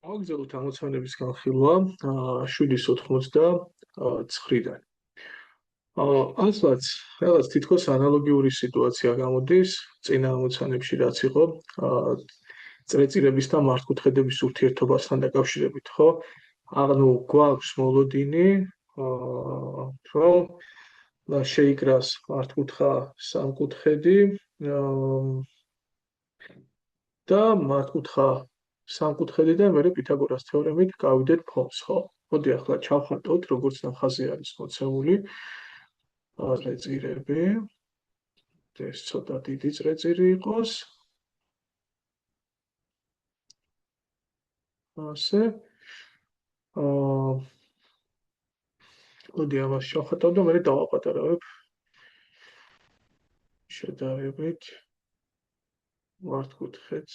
Აგზავნოთ ამოცანების განხილვა 7.99-დან. ასლაც რაღაც თითქოს ანალოგიური სიტუაცია გამოდის წინა ამოცანებში, რაც იყო წრეწირების და მართკუთხედების ურთიერთობასთან დაკავშირებით, ხო? ანუ გვაქვს მოლოდინი, რომ შეიკრას მართკუთხა სამკუთხედი და მართკუთხა სამკუთხედიდან მერე პითაგორას თეორემით გავიდეთ ფონს, ხო? მოდი ახლა ჩავხატოთ, როგორც ნახაზი არის მოცემული წრეწირები. ეს ცოტა დიდი წრეწირი იყოს. ასე. მოდი ამას შევხატავ და მერე დავაპატარავებ. შედარებით მართკუთხედს.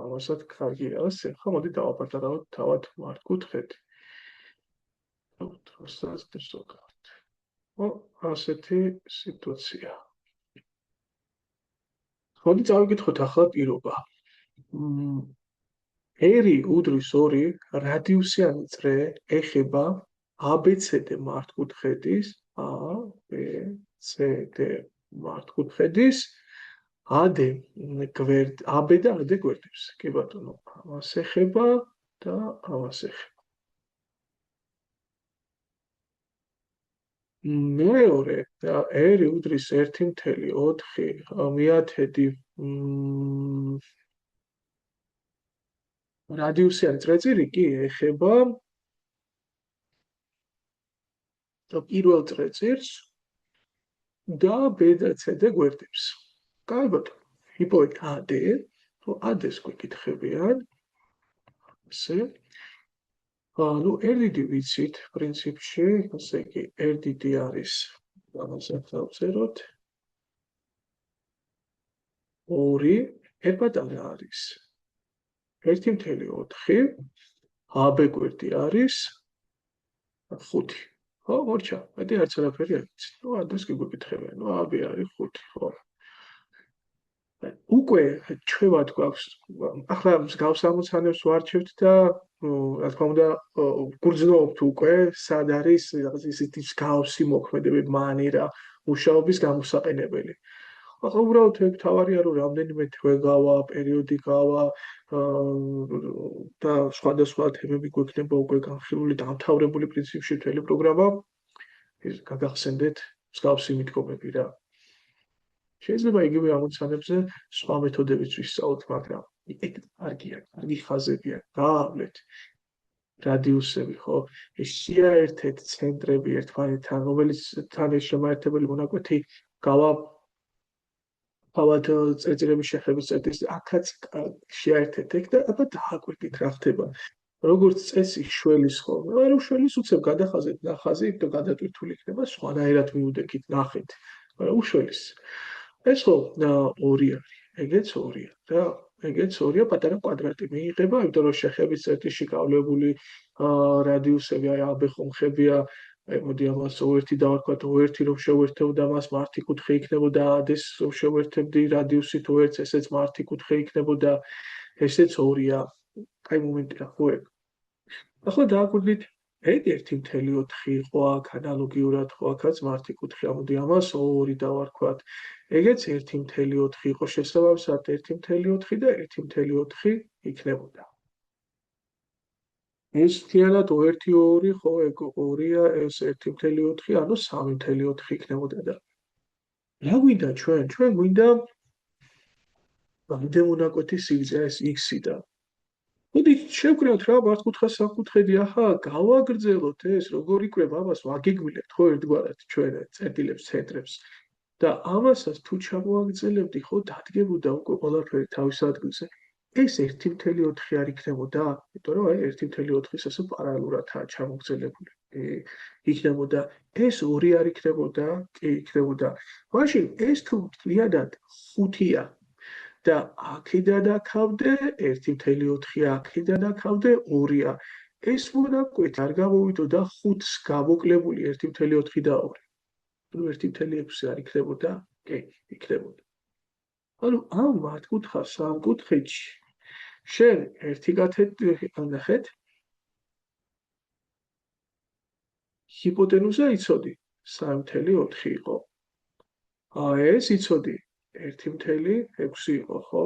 ამასაც კარგია, ასე. ხო, მოდი დავაპატარავოთ თავად მართკუთხედი. დროსაც ვსწავლოთ. ასეთი სიტუაცია. მოდი წავიკითხოთ ახლა პირობა. ერი უდრის 2 რადიუსიანი წრე ეხება ABCD მართკუთხედის ABCD მართკუთხედის AD AB და AD გვერდებს. კი ბატონო, ამას ეხება და ამას ეხება. მეორე ერი უდრის 1.4 მიათედი რადიუსიანი წრეწირი კი ეხება პირველ წრეწირს და B და C და გვერდებს. კაი ბატონო, იპოვეთ AD, AD-ს გვეკითხებიან. ასე. ნუ RDD ვიცით პრინციპში, ასე იგი RDD არის, ამასაც დავწეროთ. 2 პატარა არის 1.4, AB გვერდი არის 5. ხო, მორჩა, მეტი არც არაფერი არ ვიცით. ნუ AD-ს კი გვეკითხებიან, ნუ AB არის 5, ხო. უკვე ჩვევად გვაქვს, ახლა მსგავს ამოცანებს ვარჩევთ და რა თქმა უნდა გრძნობთ უკვე სად არის რაღაც ისეთი მსგავსი მოქმედები, მანერა, მუშაობის გამოსაყენებელი. ახლა უბრალოდ ეგ თავარია, რომ რამდენიმე თვე გავა, პერიოდი გავა და სხვადასხვა თემები გვექნება უკვე განხილული, დამთავრებული პრინციპში მთელი პროგრამა. ეს გაგახსენდეთ მსგავსი მიდგომები რა. შეიძლება იგივე ამოცანებზე სხვა მეთოდებიც ვისწავლოთ, მაგრამ ეგ კარგია, კარგი ხაზებია, გაავლეთ რადიუსები, ხო? ეს შეაერთეთ ცენტრები ერთმანეთთან, რომელიც თან ეს შემაერთებელი მონაკვეთი გავა თავად წრეწირების შეხების წერტის აქაც შეაერთეთ ეგ და აბა დააკვირდით რა ხდება. როგორც წესი შველის ხოლმე, არა შველის უცებ გადახაზეთ ნახაზი და გადატვირთული იქნება, სხვანაირად მიუდექით ნახეთ, მაგრამ უშველის. ეს ხო 2 არის, ეგეც 2-ია და ეგეც 2-ია, პატარა კვადრატი მიიღება, იმიტომ რომ შეხების წერტილში გავლებული რადიუსები აი AB ხომხებია, აი მოდი ამას O1 დავარქვათ, O1 რომ შევერთებდა მას მართი კუთხე იქნებოდა, AD-ს რომ შევერთებდი რადიუსით O1-ს, ესეც მართი კუთხე იქნებოდა, ესეც 2-ია. აი მომენტია, ხო ეგ. ახლა დააკვირდით, ეგ 1.4 იყო აქ ანალოგიურად, ხო აქაც მართი კუთხე, მოდი ამას O2 დავარქვათ. ეგეც 1.4 იყო, შესაბამისად 1.4 და 1.4 იქნებოდა. ეს მთლიანად O1 O2, ხო ეგ 2-ია, ეს 1.4, ანუ 3.4 იქნებოდა და რა გვინდა ჩვენ? ჩვენ გვინდა რამდენი მონაკვეთის სიგრძე ეს X-ი და მოდი შევკრებთ რა მართკუთხა სამკუთხედი, ახლა გავაგრძელოთ ეს, როგორ იქნება ამას ვაგეგმილებთ ხო ერთგვარად ჩვენ წერტილებს, ცენტრებს და ამასაც თუ ჩამოაგრძელებდი, ხო დადგებოდა უკვე ყველაფერი თავის ადგილზე. ეს 1.4 არ იქნებოდა, იმიტომ რომ აი 1.4-ის ასე პარალელურადაა ჩამოგრძელებული. იქნებოდა ეს 2 არ იქნებოდა, კი იქნებოდა. მაშინ ეს თუ მთლიანად 5-ია და აქედან აქამდე 1.4, აქედან აქამდე 2-ია. ეს მონაკვეთი არ გამოვიდოდა 5-ს გამოკლებული 1.4 და 2. ნუ 1.6 არ იქნებოდა? კი, იქნებოდა. ანუ ამ მართკუთხა სამკუთხედში შენ ერთი ნახეთ, ჰიპოტენუზა იცოდი 3.4 იყო. ეს იცოდი 1.6 იყო, ხო?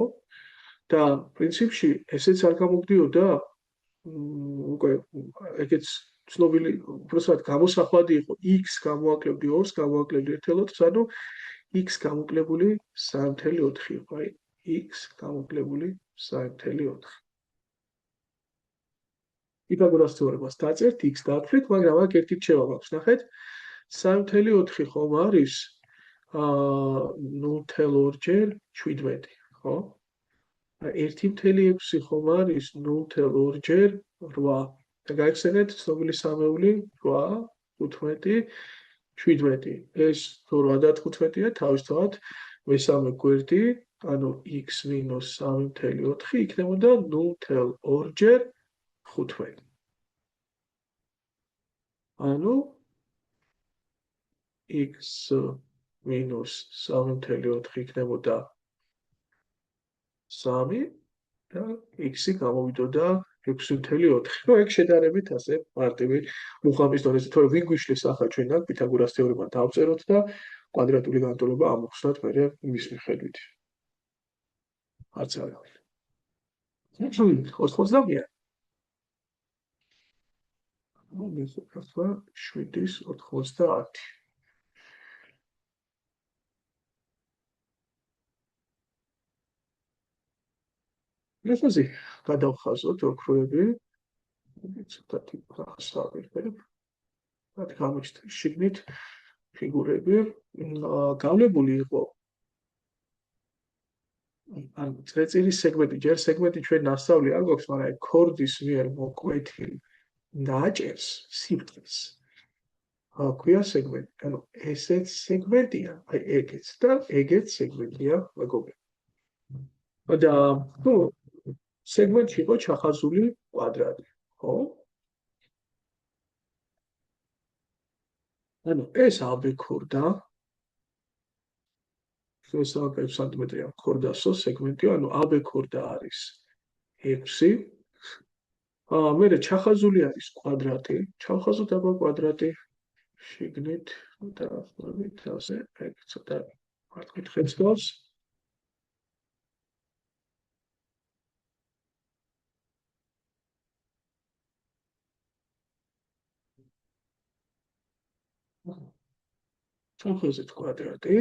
და პრინციპში ესეც არ გამოგდიოდა, უკვე ეგეც ცნობილი, უბრალოდ გამოსახვადი იყო x გამოაკლებდი 2-ს გამოვაკლებდი 1.4-ს, ანუ x გამოკლებული 3.4 იყო, აი x გამოკლებული 3.4. პითაგორას თეორემას დაწერთ, x დავთვლით, მაგრამ აქ ერთი რჩევა მაქვს, ნახეთ, 3.4 ხომ არის 0.2 ჯერ 17, ხო? 1.6 ხომ არის 0.2 ჯერ 8. და გაიხსენეთ ცნობილი სამეული 8, 15, 17. ეს თუ 8 და 15-ია, თავისთავად მესამე გვერდი, ანუ x მინუს 3.4 იქნებოდა 0.2 ჯერ 5. ანუ x მინუს 3.4 იქნებოდა 3 და x-ი გამოვიდოდა 6.4. ნუ ეგ შედარებით ასე მარტივი მუხამის დონეზე, თორე ვინ გვიშლის ახლა ჩვენ აქ პითაგორას თეორემა დავწეროთ და კვადრატული განტოლება ამოვხსნათ მერე იმის მიხედვით. არც არავინ. 90-ია. ეს ახლა 7-90. ესაზი გადავხაზოთ ოქროები. ცოტათი ახსავებ. მათ გამოჩნდა შიგნით ფიგურები. გავლებული იყო ან წრეწირის სეგმენტი, ჯერ სეგმენტი ჩვენ ნასწავლი არ გვაქვს, მაგრამ აი ქორდის მიერ მოკვეთილ ნაჭერს სიბრტყეს ქვია სეგმენტი. ანუ ესეც სეგმენტია, აი ეგეც და ეგეც სეგმენტია, მეგობრებო. და ნუ სეგმენტში იყო ჩახაზული კვადრატი, ხო? ანუ ეს AB ქორდა, ეს 5 სანტიმეტრია ქორდასო სეგმენტი, ანუ AB ქორდა არის 6. მერე ჩახაზული არის კვადრატი, ჩავხაზოთ აბა კვადრატი შიგნით და ახლობით ასე, ეგ ცოტა მარტკითხებს გავს. ჩავხაზეთ კვადრატი.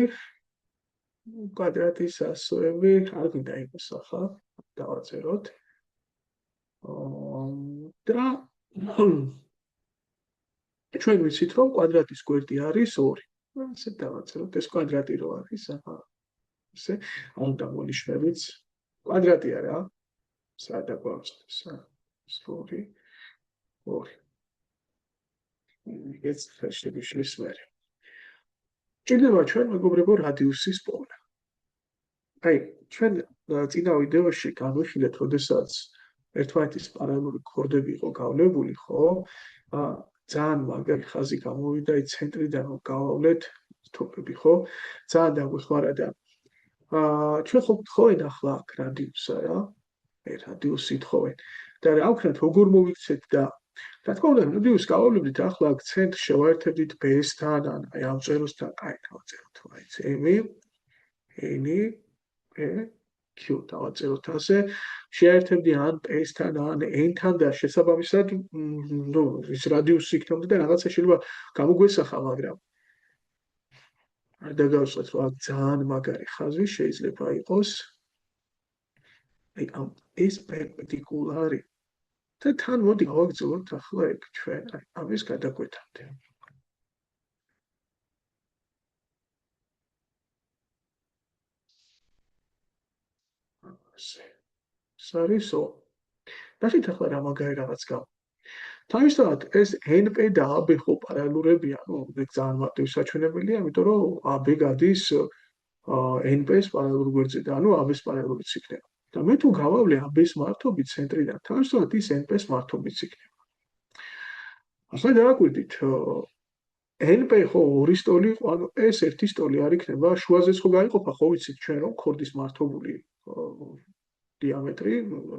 კვადრატის ასოები არ გვინდა იყოს ახლა, დავაწეროთ. და ჩვენ ვიცით, რომ კვადრატის გვერდი არის 2. ასე დავაწეროთ, ეს კვადრატი რო არის, ახლა ესე უნდა მონიშნებით კვადრატია რა. სადა გვაქვს 2. ეს შეგვიშლის მერე. ჭირდება ჩვენ მეგობრებო რადიუსის პოვნა. აი, ჩვენ წინა ვიდეოში განვიხილეთ, როდესაც ერთმანეთის პარალელური ქორდები იყო გავლებული, ხო? ძალიან მაგარი ხაზი გამოვიდა ის ცენტრიდან რომ გავავლეთ თოფები, ხო? ძალიან დაგვეხმარა და ჩვენ ხო გთხოვენ ახლა აქ რადიუსა რა. რადიუსი თხოვენ. და რა ვქნათ, როგორ მოვიქცეთ და რა თქმა უნდა, რადიუსს გავავლებით ახლა აქ ცენტრს შევაერთებდით B-სთან, ან აი ამ წეროსთან, აი დავაწეროთ, აი M, N, P, Q დავაწეროთ ასე. შეერთებდი ან P-სთან, ან N-თან და შესაბამისად, ნუ ის რადიუსი იქნებოდა და რაღაცა შეიძლება გამოგვესახა, მაგრამ არ დაგავსვათ, რომ აქ ძალიან მაგარი ხაზი შეიძლება იყოს. აი ამ ეს პერპენდიკულარი და თან მოდი გავაგრძელოთ ახლა ეგ ჩვენ აი ამის გადაკვეთამდე. სარისო. ნახეთ ახლა რა მაგარი რაღაც გავა. თავისთავად ეს NP და AB ხო პარალელურებია, ნუ ეგ ძალიან მარტივი საჩვენებელია, იმიტომ რომ AB გადის NP-ს პარალელურ გვერდზე და ანუ AB-ს პარალელურიც იქნება. და მე თუ გავავლე AB-ს მართობით ცენტრიდან, თავისთავად ის NP-ს მართობით იქნება. ახლა დავაკვირდით, NP ხო ორი სტოლი იყო, ანუ ეს ერთი სტოლი არ იქნება, შუაზეც ხო გაიყოფა, ხო ვიცით ჩვენ რომ ქორდის მართობული დიამეტრი,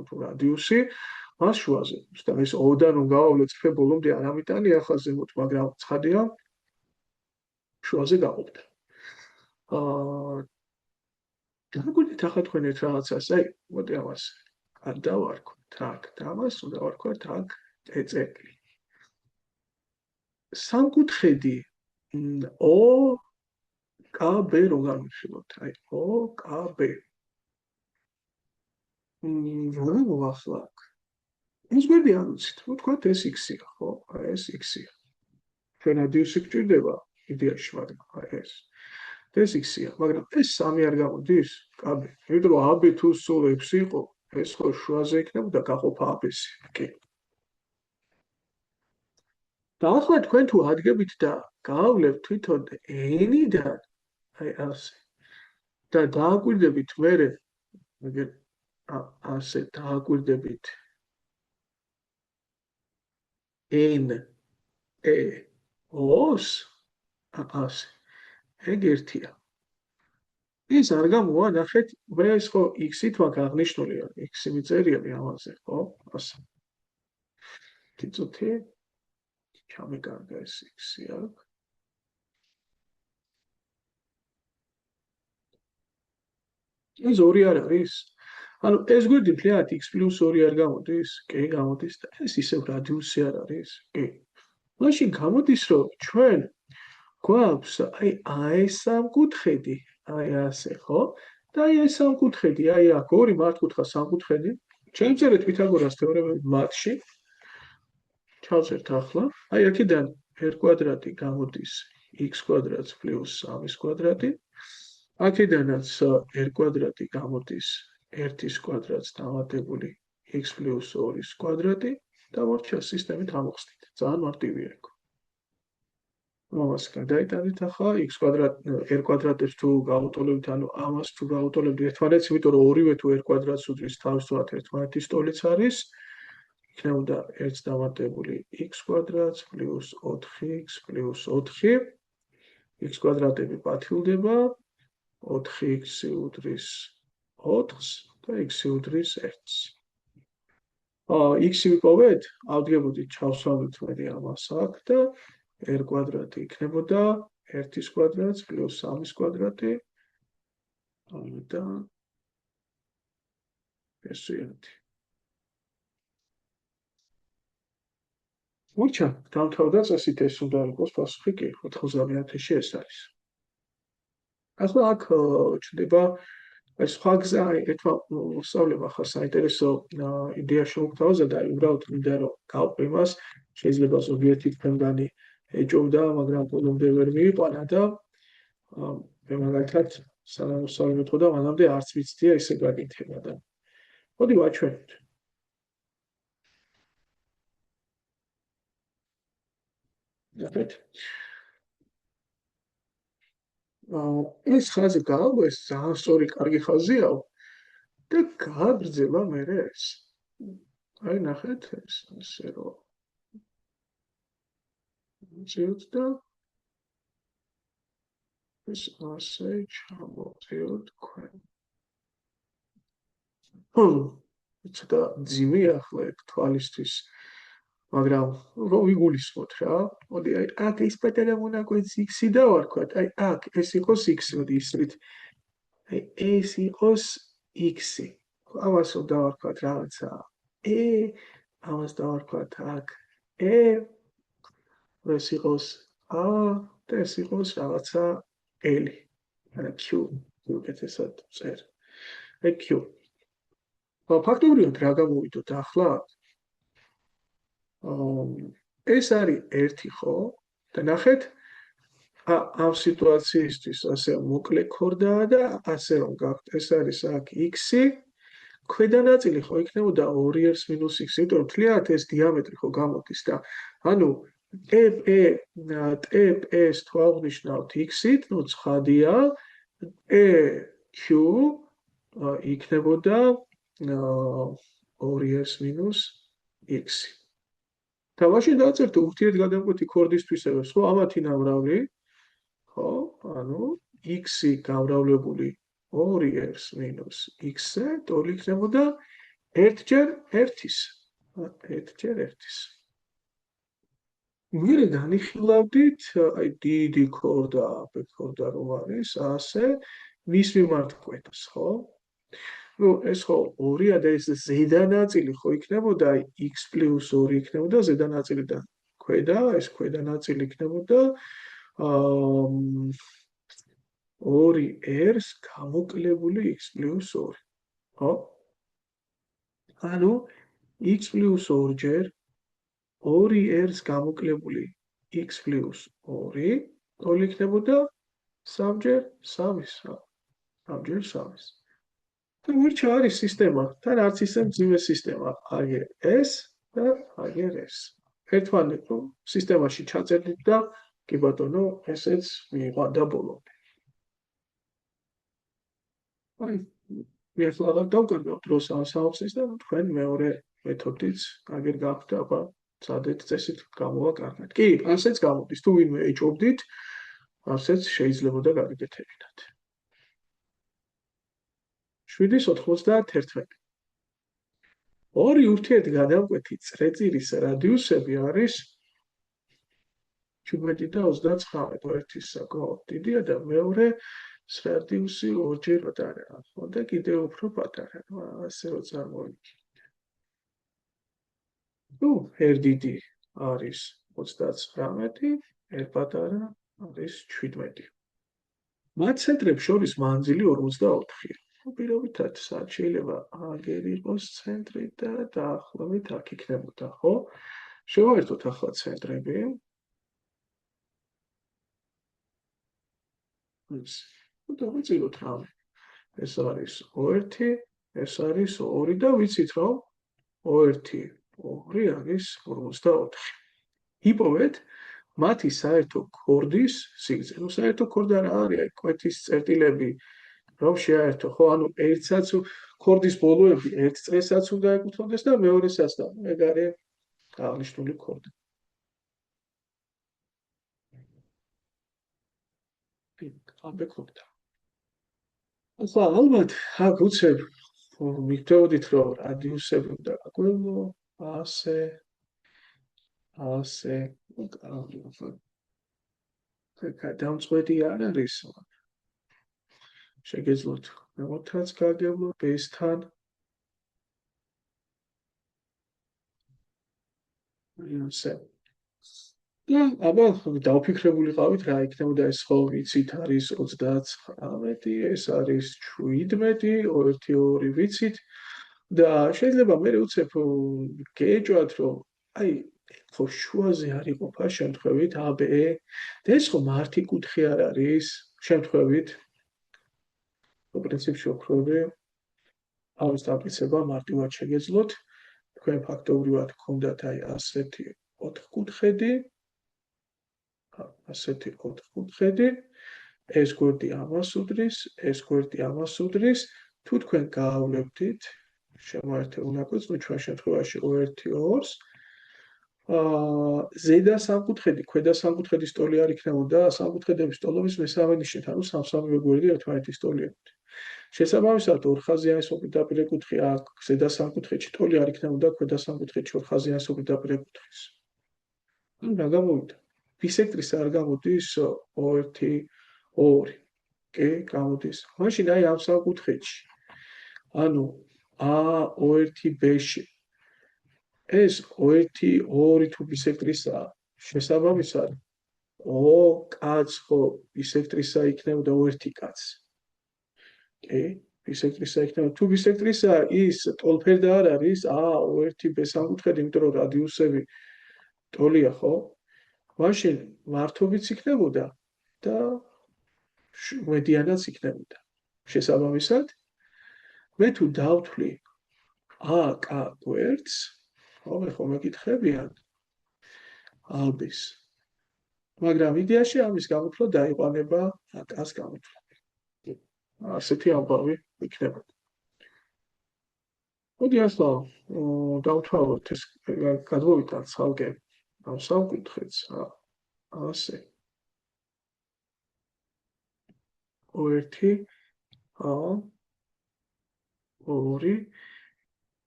თუ რადიუსი, მას შუაზე. და ეს O-დან რომ გავავლე წრფე ბოლომდე არ ამიტანია ახლა ზემოთ, მაგრამ ცხადია შუაზე გაყოფდა. დაგვიდეთ ახლა თქვენ ერთ რაღაცას, მოდი ამას არ დავარქვათ აქ, და ამას უნდა ვარქვათ აქ ეწეკლი. სამკუთხედი OKB რო გამიხილოთ, OKB. რა მოვახლა აქ? ეს გვერდი არ ვიცით, ვთქვათ ეს X-ია, ხო? ეს X-ია. ჩვენ რადიუსი გჭირდება იდეაში, მაგრამ ეს X-ია, მაგრამ ეს 3 არ გამოდის, KB. იმიტომ რომ AB თუ სულ 6 იყო, ეს ხო შუაზე იქნებოდა გაყოფა AB-ზე. კი. და ახლა თქვენ თუ ადგებით და გავავლევთ თვითონ N-დან, ასე. და დააკვირდებით მერე, ასე დააკვირდებით N E O-ს, ასე. ეგ ერთია. ის არ გამოვა, ნახეთ, მე ეს ხო X-ით მაქვს აღნიშნული, X-ი მიწერია ამაზე, ხო? ასე. კიცოთი ჩამეკარგა ეს X-ი აქ. ეს 2 არ არის? ანუ ეს გვერდი მთლიანად X+2 არ გამოდის? კი, გამოდის და ეს ისევ რადიუსი არ არის? კი. მაშინ გამოდის, რომ ჩვენ გვაქვს ეს სამკუთხედი, ასე, ხო? და ეს სამკუთხედი, აქ ორი მართკუთხა სამკუთხედი. შევწერეთ პითაგორას თეორემები მათში. ჩავწერთ ახლა. აქედან r² გამოდის x² + 3-ის კვადრატი. აქედანაც r² გამოდის 1-ის დამატებული x + 2-ის კვადრატი და მორჩა სისტემით ამოხსნით. ძალიან მარტივია ეგ. ამას გადაიტანით ახლა r²-ს თუ გავუტოლებთ, ანუ ამას თუ გავუტოლებთ ერთმანეთს, იმიტომ რომ ორივე თუ r²-ს უდრის თავისთავად ერთმანეთის ტოლიც არის, იქნებოდა 1 დამატებული x² + 4x + 4. x² პათილდება, 4x უდრის 4-ს და x უდრის 1-ს. x ვიპოვეთ, ავდგებოდით, ჩავსვამით მე ამას აქ და r² იქნებოდა 1-ის კვადრატს + 3-ის კვადრატი და ეს ვიღეთ. მორჩა, დამთავრდა წესით, ეს უნდა იყოს პასუხი, კი, 9000-ში ეს არის. ახლა აქ ჩნდება სხვა გზა, ერთმა მოსწავლემ ახლა საინტერესო იდეა შემოგთავაზა და უბრალოდ მინდა რომ გავყვე იმას, შეიძლება ზოგიერთი თქვენგანი ეჭვობდა, მაგრამ ბოლომდე ვერ მიიყვანა და მე მაგალითად სანამ მოსწავლე მეთქოდა, მანამდე არც ვიცდია ესე გაკეთება და მოდი ვაჩვენოთ. ნახეთ. ეს ხაზი გააგვეს, ძალიან სწორი, კარგი ხაზია და გააგრძელა მერე ეს. ნახეთ, ეს ასე რომ ვიწევთ და ეს ასე ჩამოვწევთ თქვენ. ცოტა ძიმეა ახლა ეგ თვალისთვის, მაგრამ რომ ვიგულისხმოთ რა. მოდი აქ ეს პატარა მონაკვეთს X-ი დავარქვათ, აქ ეს იყოს X-ი, მოდი ისრით. ეს იყოს X-ი. ამას რომ დავარქვათ რაღაცა ამას დავარქვათ აქ ეს იყოს A და ეს იყოს რაღაცა L. არა Q, უკეთესად წერ. Q. ფაქტობრივად რა გამოვიდოთ ახლა? ეს არის 1, ხო? და ნახეთ, ამ სიტუაციისთვის ასე მოკლე ქორდაა და ასე რომ გაქვთ, ეს არის აქ X-ი. ქვედა ნაწილი ხო იქნებოდა 2r - x, იმიტომ რომ თლიანად ეს დიამეტრი ხო გამოდის და ანუ TP-ს თუ აღნიშნავთ X-ით, ნუ ცხადია, PQ იქნებოდა 2r - x. და მაშინ დავწერთ ურთიერთგადამკვეთი ქორდისთვისებებს, ხო, ამათი ნამრავი, ხო, ანუ x-ი გამრავლებული 2r მინუს x-ზე ტოლი იქნებოდა 1 ჯერ 1-ის. 1 ჯერ 1-ის. მერე განიხილავდით, აი დიდი ქორდა, აბე ქორდა რომ არის, ასე მის მიმართ კვეთს, ხო? ნუ ეს ხო 2-ა და ეს ზედა ნაწილი ხო იქნებოდა x + 2 იქნებოდა ზედა ნაწილიდან ქვედა, ეს ქვედა ნაწილი იქნებოდა 2r-ს გამოკლებული x + 2, ხო? ანუ x + 2 ჯერ 2r-ს გამოკლებული x + 2 ტოლი იქნებოდა 3 ჯერ 3-ის, 3 ჯერ 3-ის. თან ვირჩა არის სისტემა, თან არც ისე მძიმე სისტემა, აგერ ეს და აგერ ეს. ერთმანეთს რომ სისტემაში ჩაწერდით და კი ბატონო, ესეც მიიყვანდა ბოლომდე. აი, მე ახლა დავკარგავ დროს ამ საუბრის და თქვენ მეორე მეთოდით აგერ გაქვთ, აბა წადეთ წესით გამოვაკარგეთ. კი, ასეც გამოდის, თუ ვინმე ეჭობდით, ასეც შეიძლებოდა გაგიკეთებინათ. 791. ორი ურთიერთგადამკვეთი წრეწირის რადიუსები არის 17 და 39. ერთის საკმაოდ დიდია და მეორე რადიუსი ორჯერ პატარაა, ხო და კიდევ უფრო პატარა, ასე რომ წარმოვიდგინეთ. ნუ ერთ დიდი არის 39, ერთ პატარა არის 17. მათ ცენტრებს შორის მანძილი 44-ია. პირობითად სად შეიძლება აგერ იყოს ცენტრი და დაახლოებით აქ იქნებოდა, ხო? შევაერთოთ ახლა ცენტრები. დავიწყოთ რამე. ეს არის 2, ეს არის 2 და ვიცით რომ 2, 2 არის 44. იპოვეთ მათი საერთო ქორდის სიგრძე. ნუ საერთო ქორდა რა არის? აი კვეთის წერტილები რომ შეაერთო, ხო, ანუ ერთსაც ქორდის ბოლოები ერთ წრესაც უნდა ეკუთვნოდეს და მეორესაც და ეგ არის აღნიშნული ქორდა. ამბე ქორდა. ახლა ალბათ აქ უცებ მიგდოდით რომ რადიუსები უნდა გაგვევლო, ასე გადამწყვეტი არ არის. შეგეძლოთ მემოთაც გაგევლოთ ესთან. ასე. და აბა დავფიქრებულიყავით რა იქნებოდა ეს ხო ვიცით არის 39, ეს არის 17, 2 ვიცით და შეიძლება მე უცებ გეჭვათ რომ აი ხო შუაზე არ იყოფა შემთხვევით AB და ეს ხო მარტი კუთხე არ არის შემთხვევით პრინციპში ოქროვი ამის დაფიქსება მარტივად შეგეძლოთ თქვენ ფაქტობრივად გქონდათ აი ასეთი 4 კუთხედი ასეთი 4 კუთხედი ეს გვერდი ამას უდრის ეს გვერდი ამას უდრის თუ თქვენ გაავლებდით შემოერთებულ ნაკოდს ნუ ჩვენ შემთხვევაში 2-2-ს ზედა სამკუთხედი ქვედა სამკუთხედის ტოლი არ იქნებოდა სამკუთხედების ტოლობის მესამე ნიშნით ანუ სამსამივე გვერდი ერთმანეთის ტოლიებით შესაბამისად ორხაზიანის მოპირდაპირე კუთხე აქ ზედა სამკუთხედში ტოლი არ იქნებოდა ქვედა სამკუთხედში ორხაზიანის მოპირდაპირე კუთხის ანუ რა გამოვიდა ბისექტრის არ გამოდის 2-2 კი გამოდის მაშინ აი ამ სამკუთხედში ანუ A2B-ში ეს 2-2 თუ ბისექტრისაა შესაბამისად კაც ხო ბისექტრისა იქნებოდა 2 კაც კი ბისექტრისა იქნებოდა თუ ბისექტრისა ის ტოლფერდა არ არის A2B სამკუთხედი იმიტომ რომ რადიუსები ტოლია ხო მაშინ მართობიც იქნებოდა და მედიანაც იქნებოდა შესაბამისად მე თუ დავთვლი AK გვერდს ხო მეკითხებიან ალბის მაგრამ იდეაში ამის გამოთვლა დაიყვანება AK-ს გამოთვლა ასეთი ამბავი იქნებოდა მოდი ახლა დავთვალოთ ეს გადმოვიტანთ ცალკე ამ სამკუთხედს ასე 2 2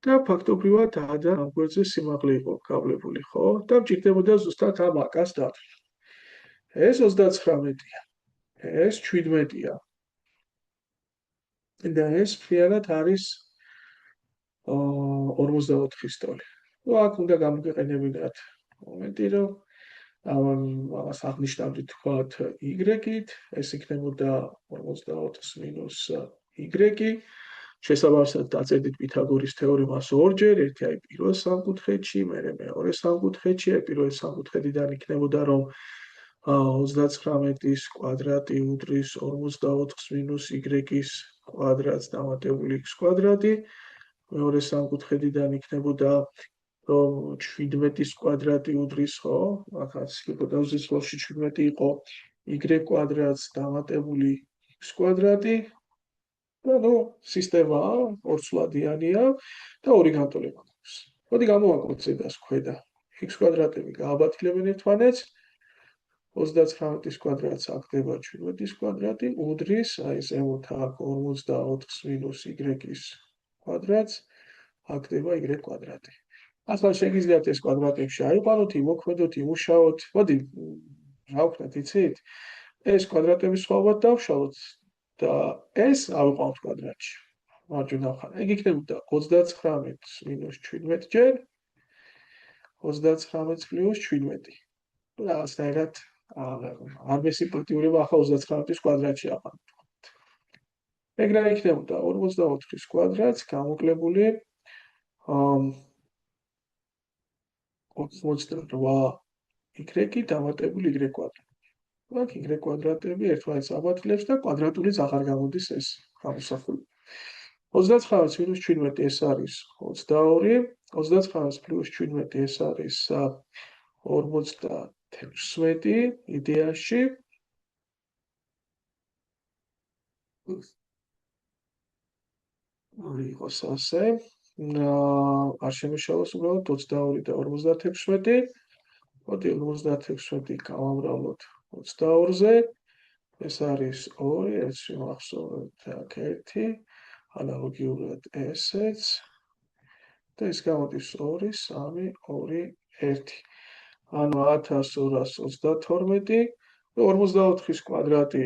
და ფაქტობრივად და ამ გვერდზე სიმაღლე იყო გავლებული, ხო? და მჭირდებოდა ზუსტად ამ აკას დათვლა. ეს 39-ია, ეს 17-ია. და ეს ფრიად არის 44 სტოლი. ნუ აქ უნდა გამოიყენებინათ მომენტი, რომ ამას აღნიშნავდით თქვათ y-ით, ეს იქნებოდა 44-ს მინუს y. შესაბამისად დაწერდით პითაგორის თეორემას ორჯერ, ერთი აი პირველ სამკუთხედში, მერე მეორე სამკუთხედში, აი პირველ სამკუთხედიდან იქნებოდა რომ 39-ის კვადრატი უდრის 44-ს მინუს y-ის კვადრატს დამატებული x კვადრატი, მეორე სამკუთხედიდან იქნებოდა რომ 17-ის კვადრატი უდრის, ხო? ახაც იქნებოდა უზისროში 17 იყო y კვადრატს დამატებული x კვადრატი. ნუ სისტემაა ორცვლადიანია და ორი განტოლება აქვს. მოდი გამოვაკლებთ ზედას ქვედა. x კვადრატები გააბათილებენ ერთმანეთს. 39-ის კვადრატს აქ ხდება 17-ის კვადრატი, უდრის, აი ზემოთ აქ 44-ს მინუს y-ის კვადრატს, აქ ხდება y კვადრატი. ახლა შეგიძლიათ ეს კვადრატებში აიყვანოთ, იმოქმედოთ, იმუშაოთ. მოდი, რა ვქნათ, იცით? ეს კვადრატების სხვაობად დავშალოთ და ეს ავიყვანოთ კვადრატში. მარჯვენა მხარე. ეგ იქნებოდა 39 მინუს 17 ჯერ 39 პლუს 17. რაღაცნაირად არ მესიმპათიურება ახლა 39-ის კვადრატში აყვანოთ. ეგ რა იქნებოდა 44-ის კვადრატს გამოკლებული 88y დამატებული y კვადრატი. აქ y კვადრატები ერთმანეთს აბათილებს და კვადრატულიც აღარ გამოდის ეს გამოსახული. 39 მინუს 17 ეს არის 22, 39 პლუს 17 ეს არის 56 იდეაში. იყოს ასე. არ შემიშალოს უბრალოდ 22 და 56. მოდი 56 გავამრავლოთ 22-ზე. ეს არის 2, ეს შევახსოვოთ აქ 1, ანალოგიურად ესეც. და ეს გამოდის 2, 3, 2, 1. ანუ 1232 და 44-ის კვადრატი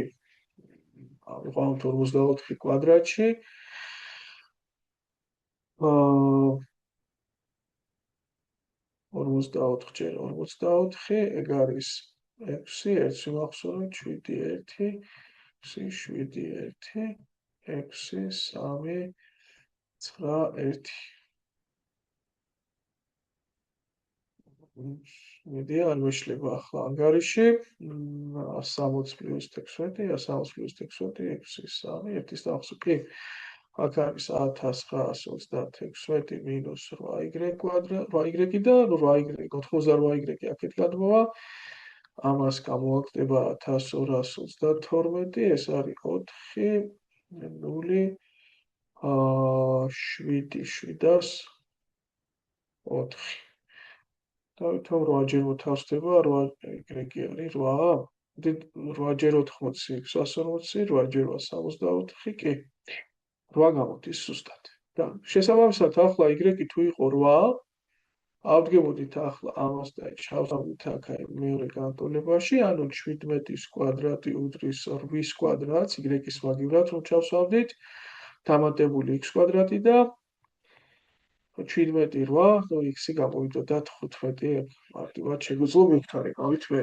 ავიყვანოთ 44 კვადრატში. 44 ჯერ 44, ეგ არის 6, ეს შევახსოვოთ 7, 1, 6, 7, 1, 6, 3, 9, 1. მიდი არ მეშლება ახლა ანგარიში 160 პლუს 16, 160 პლუს 16, 6, 3, 1-ის დავხსოვ. კი, აქ არის 1936 მინუს 8y კვადრატი, 8y და 8y, 88y აქეთ გადმოვა. ამას გამოვაკდება 1232, ეს არის 4, 0, 7, 704. დავითომ 8 ჯერ მოთავსდება 8y არის 8. დე 8 ჯერ 80, 140, 8 ჯერ 64, კი. 8 გამოდის ზუსტად. და შესაბამისად ახლა y თუ იყო 8, ავდგებოდით ახლა ამას და ჩავსავდით აქ აი მეორე განტოლებაში, ანუ 17-ის კვადრატი უდრის 8-ის კვადრატს, y-ის მაგივრად რომ ჩავსავდით, დამატებული x კვადრატი და 17 8, ნუ x-ი გამოვიდოდა 15, მარტივად შეგვიძლია მივთვალე, გავით მე.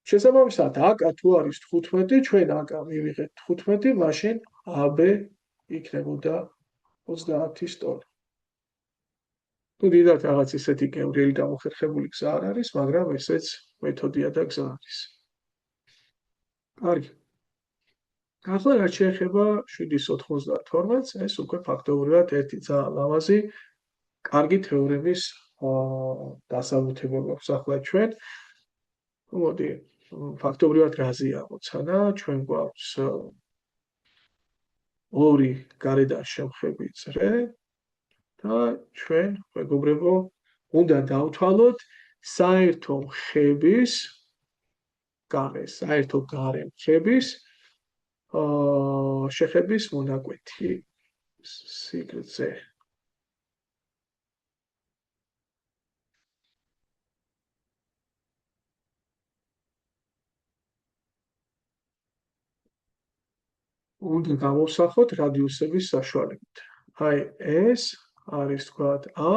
შესაბამისად, აკა თუ არის 15, ჩვენ აკა მივიღეთ 15, მაშინ AB იქნებოდა 30 სტოლი. თუ დიდად რაღაც ისეთი გემრიელი დამოხერხებული გზა არ არის, მაგრამ ესეც მეთოდია და გზა არის. კარგი. ახლა რაც შეეხება 7-92-ს, ეს უკვე ფაქტობრივად ერთი ძალიან ლამაზი კარგი თეორემის დასაბუთება გვაქვს ახლა ჩვენ. მოდი, ფაქტობრივად რაზეა ამოცანა, ჩვენ გვაქვს 2 გარედან შემხები წრე და ჩვენ მეგობრებო უნდა დავთვალოთ საერთო მხების გარე, საერთო გარე მხების შეხების მონაკვეთი სიგრძე. უნდა გამოვსახოთ რადიუსების საშუალებით. აი ეს არის თქვათ A,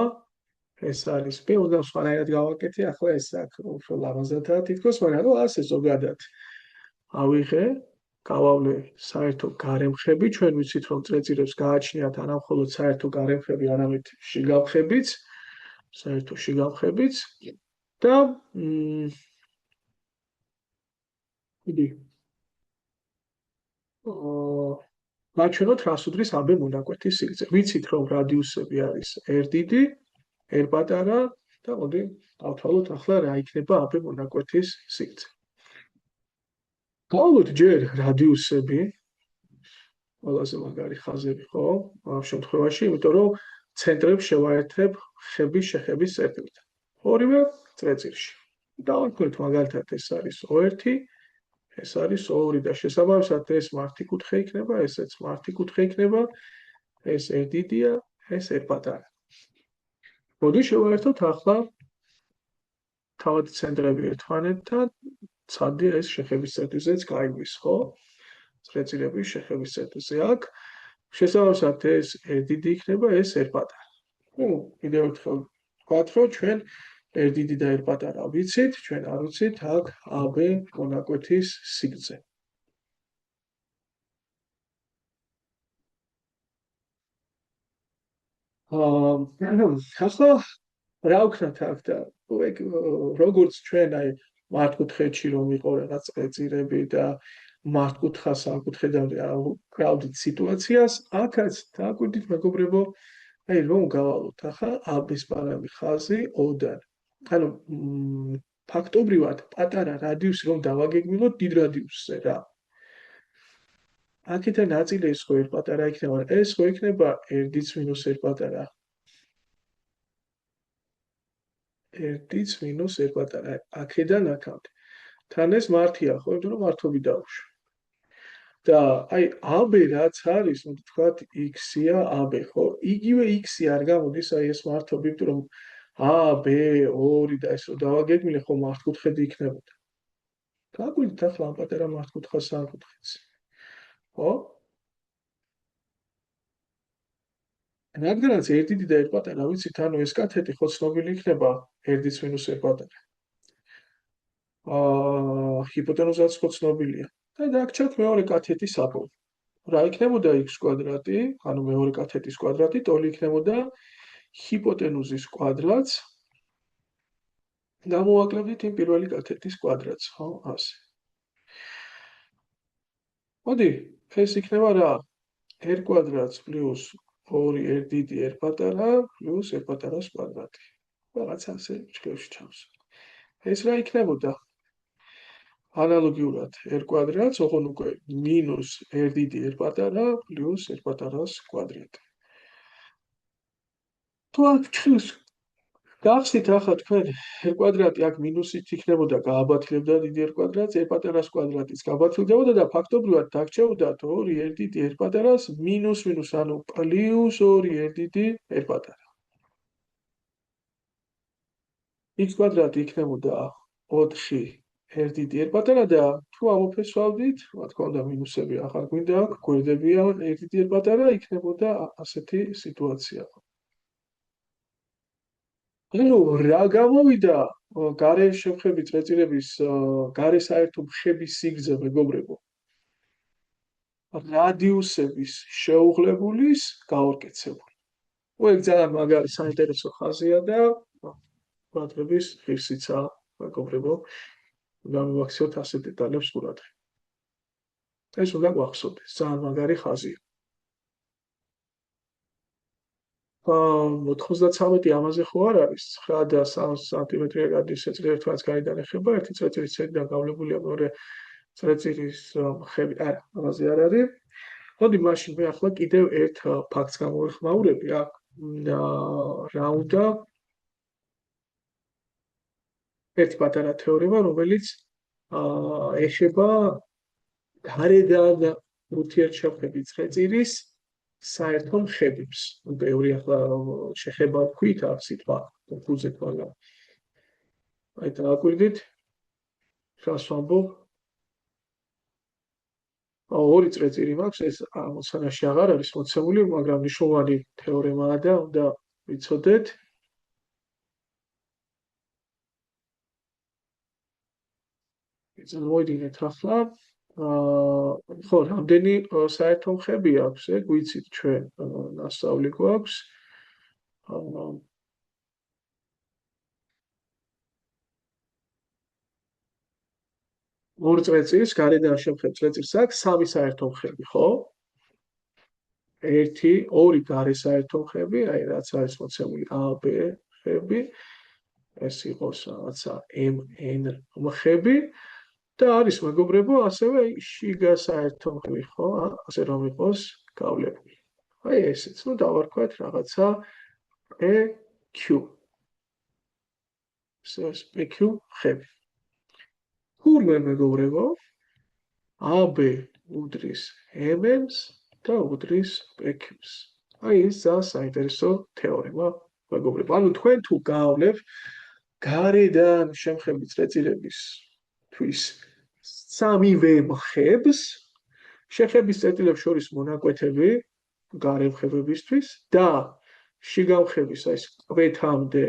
ეს არის B, უნდა სხვანაირად გავაკეთე, ახლა ეს აქ უფრო ლამაზადაა თითქოს, მაგრამ ნუ ასე ზოგადად. ავიღე, გავავლე საერთო გარემხები, ჩვენ ვიცით რომ წრეწირებს გააჩნიათ არა მხოლოდ საერთო გარემხები, არამედ შიგავხებიც, საერთო შიგავხებიც და იგი ვაჩვენოთ რას უდრის AB მონაკვეთის სიგრძე. ვიცით რომ რადიუსები არის R დიდი, R პატარა და მოდი ავთვალოთ ახლა რა იქნება AB მონაკვეთის სიგრძე. გავავლოთ ჯერ რადიუსები, ყველაზე მაგარი ხაზები ხო? ამ შემთხვევაში, იმიტომ რომ ცენტრებს შევაერთებ ხების შეხების წერტილით. ორივე წრეწირში. დავარქვით მაგალითად ეს არის O1, ეს არის O2 და შესაბამისად ეს მართიკუთხე იქნება, ესეც მართიკუთხე იქნება, ეს R დიდია, ეს R პატარა. მოდი შევაერთოთ ახლა თავად ცენტრები ერთმანეთთან, ცადია ეს შეხების წერტილზეც გაიგვის, ხო? წრეწირების შეხების წერტილზე აქ შესაბამისად ეს R დიდი იქნება, ეს R პატარა. ნუ კიდევ ერთხელ ვთქვათ, რომ ჩვენ R დიდი და R პატარა ვიცით, ჩვენ არ ვიცით აქ AB მონაკვეთის სიგრძე. ახლა რა ვქნათ აქ და როგორც ჩვენ აი მართკუთხედში რომ იყო რაღაც წრეწირები და მართკუთხა სამკუთხედავ კრავდით სიტუაციას, აქაც დააკვირდით მეგობრებო, აი რომ გავალოთ ახლა AB-ს პარამი ხაზი O-დან. ანუ ფაქტობრივად პატარა რადიუსი რომ დავაგეგმილოთ დიდ რადიუსზე რა. აქეთა ნაწილი ეს ხო R პატარა იქნება, ეს ხო იქნება R-იც მინუს R პატარა. R-იც მინუს R პატარა. აქედან აქამდე. თან ეს მართია ხო, იმიტომ რომ მართობი დავუშვი. და აი AB რაც არის, ну თქვათ x-ია AB ხო? იგივე x-ი არ გამოდის აი ეს მართობი, იმიტომ რომ A, B, 2 და ესო დავაგეგმილე ხო მართკუთხედი იქნებოდა. გაგვიდით ახლა ამ პატარა მართკუთხა სამკუთხედს. ხო? რადგანაც R დიდი და R პატარა ვიცით, ანუ ეს კათეტი ხო ცნობილი იქნება R-იც მინუს R პატარა. ჰიპოტენუზაც ხო ცნობილია. და დაგჭირთ მეორე კათეტის აპოლი. რა იქნებოდა x კვადრატი, ანუ მეორე კათეტის კვადრატი, ტოლი იქნებოდა ჰიპოტენუზის კვადრატს. გამოვაკლებდით იმ პირველი კათეტის კვადრატს, ხო, ასე. მოდი, ეს იქნება რა? R კვადრატს პლუს 2R დიდი R პატარა პლუს R პატარას კვადრატი. რაღაც ასე ჩქებში ჩავს. ეს რა იქნებოდა? ანალოგიურად R კვადრატს, ოღონ უკვე მინუს R დიდი R პატარა პლუს R პატარას კვადრატი. თუ აქ ჩხილს გახსნით ახლა თქვენ R კვადრატი აქ მინუსით იქნებოდა, გააბათილებდა დიდი R კვადრატს, R პატარას კვადრატიც გააბათილდებოდა და ფაქტობრივად დაგჭირდათ 2R დიდი R პატარას მინუს მინუს, ანუ პლუს 2R დიდი R პატარა. x კვადრატი იქნებოდა 4R დიდი R პატარა და თუ ამოფესვავდით, რა თქმა უნდა მინუსები ახლა გვინდა აქ, გვერდებია R დიდი R პატარა, იქნებოდა ასეთი სიტუაცია. ანუ რა გამოვიდა გარე შევხები წრეწირების გარე საერთო ხების სიგრძე მეგობრებო? რადიუსების შეუღლებულის გაორკეცებული. ეგ ძალიან მაგარი საინტერესო ხაზია და ყურადღების ღირსიცა მეგობრებო. გამოვაქციოთ ასე დეტალებს ყურადღება. ეს უნდა გვახსოვდეს, ძალიან მაგარი ხაზია. 93 ამაზე ხო არ არის 9 და 3 სანტიმეტრი რადიუსი წრე ერთმანეთს გარედან ეხება, ერთი წრეწირის ცენტრიდან გავლებულია მეორე წრეწირის ხები. არა, ამაზე არ არის. მოდი მაშინ მე ახლა კიდევ ერთ ფაქტს გამოვიხმაურები აქ რა უნდა ერთი პატარა თეორემა, რომელიც ეხება გარედან ურთიერთშემთხვევი წრეწირის საერთო მხედრებს. ბევრი ახლა შეხება ვქვით აქ სიტყვა ფუძეთ, მაგრამ აი დააკვირდით რას ვამბობ. ორი წრეწირი მაქვს, ეს ამოცანაში აღარ არის მოცემული, მაგრამ მნიშვნელოვანი თეორემაა და უნდა ვიცოდეთ. მოვიდინეთ ახლა. ხო, რამდენი საერთო მხები აქვს, ეგ ვიცით ჩვენ, ნასწავლი გვაქვს. ორ წრეწირს, გარედან შევხედოთ წრეწირს აქვს სამი საერთო მხები, ხო? ორი გარე საერთო მხები, აი რაც არის მოცემული A, B მხები, ეს იყოს რაღაცა M, N მხები და არის მეგობრებო, ასევე შიგა საერთო მხები, ხო? ასე რომ იყოს გავლებული. აი ესეც, ну დავარქვათ რაღაცა PQ. ეს PQ მხები. თურმე მეგობრებო, AB უდრის MM-ს და უდრის PQ-ს. აი ეს ძალიან საინტერესო თეორემა, მეგობრებო. ანუ თქვენ თუ გაავლებ გარედან შემხები წრეწირებისთვის სამივე მხებს, შეხების წერტილებს შორის მონაკვეთები გარე მხებებისთვის და შიგა მხების ეს კვეთამდე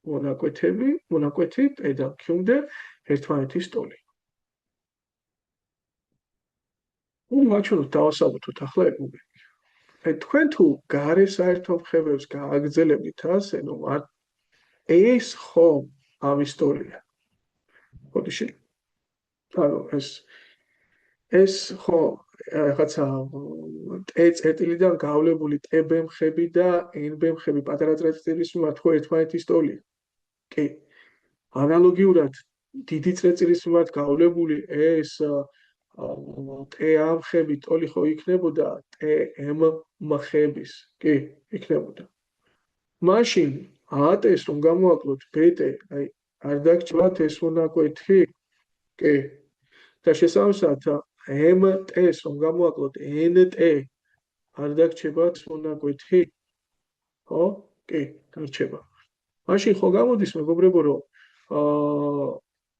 მონაკვეთი P და Q-მდე ერთმანეთის ტოლი. ვაჩვენოთ, დავასაბუთოთ ახლა ეგ მომენტი. თქვენ თუ გარე საერთო მხებებს გააგრძელებთ ასე, ნუ ეს ხომ ამის ტოლია. ხოდიში. ანუ ეს ხო რაღაცა T წერტილიდან გავლებული TB მხები და NB მხები პატარა წერტილის მიმართ ხო ერთმანეთის ტოლია. კი. ანალოგიურად დიდი წერტილის მიმართ გავლებული ეს TA მხები ტოლი ხო იქნებოდა TM მხების. კი, იქნებოდა. მაშინ AT-ს რომ გამოვაკლოთ BT, აი არ დაგჭირთ ეს მონაკვეთი? კი. და შესაბამისად MT-ს რომ გამოვაკლოთ NT, არ დაგჭირთ მონაკვეთი? ხო? კი, დარჩება. მაშინ ხო გამოდის მეგობრებო, რომ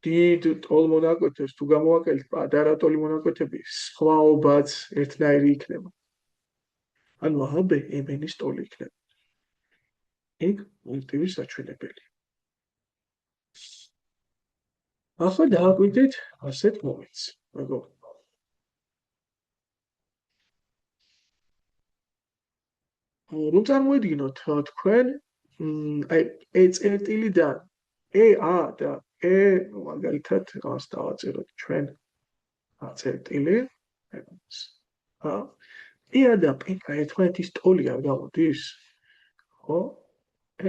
დიდ ტოლ მონაკვეთებს თუ გამოვაკელით პატარა ტოლი მონაკვეთები, სხვაობაც ერთნაირი იქნება. ანუ AB MN-ის ტოლი იქნება. ეგ პუნქტივის საჩვენებელი. ახლა დააკვირდით ასეთ მომენტს, მეგობრებო. რომ წარმოედგინოთ თქვენ აი E წერტილიდან EA და E მაგალითად რას დავაწეროთ ჩვენ წერტილი EA და P ერთმანეთის ტოლი არ გამოდის? ხო?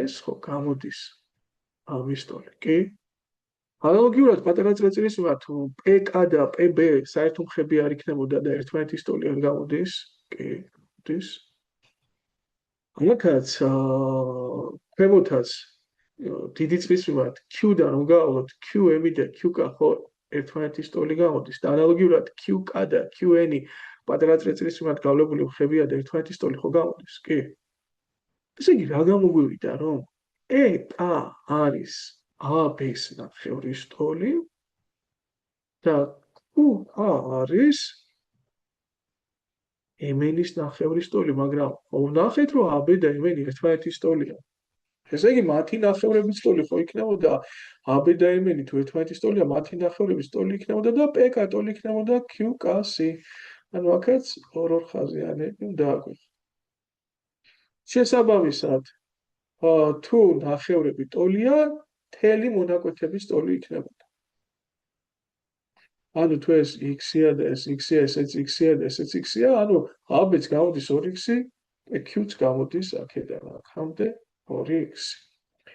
ეს ხო გამოდის ამის ტოლი, კი? ანალოგიურად პატარა წერტილის მიმართ PK და PB საერთო მხები არ იქნებოდა და ერთმანეთის ტოლი არ გამოდის? კი, მოდის. ამაკაც ქვემოთაც დიდი წრის მიმართ Q-დან რომ გავავლოთ QM და QK ხო ერთმანეთის ტოლი გამოდის და ანალოგიურად QK და QN პატარა წერტილის მიმართ გავლებული მხებია და ერთმანეთის ტოლი ხო გამოდის? კი. ესე იგი რა გამოგვივიდა, რომ EA არის AB-ს ნახევრის ტოლი და QA არის MN-ის ნახევრის ტოლი, მაგრამ ვნახეთ, რომ AB და MN ერთმანეთის ტოლია. ესე იგი, მათი ნახევრების ტოლი ხო იქნებოდა AB და MN თუ ერთმანეთის ტოლია, მათი ნახევრების ტოლი იქნებოდა და PK ტოლი იქნებოდა QKC. ანუ აქაც ორ ხაზიანები უნდა აკვირდეთ. შესაბამისად, თუ ნახევრები ტოლია, მთელი მონაკვეთების ტოლი იქნებოდა. ანუ თუ ეს X-ია და ეს X-ია, ესეც X-ია და ესეც X-ია, ანუ AB-ც გამოდის 2X, Q-ც გამოდის აქედან აქამდე 2X.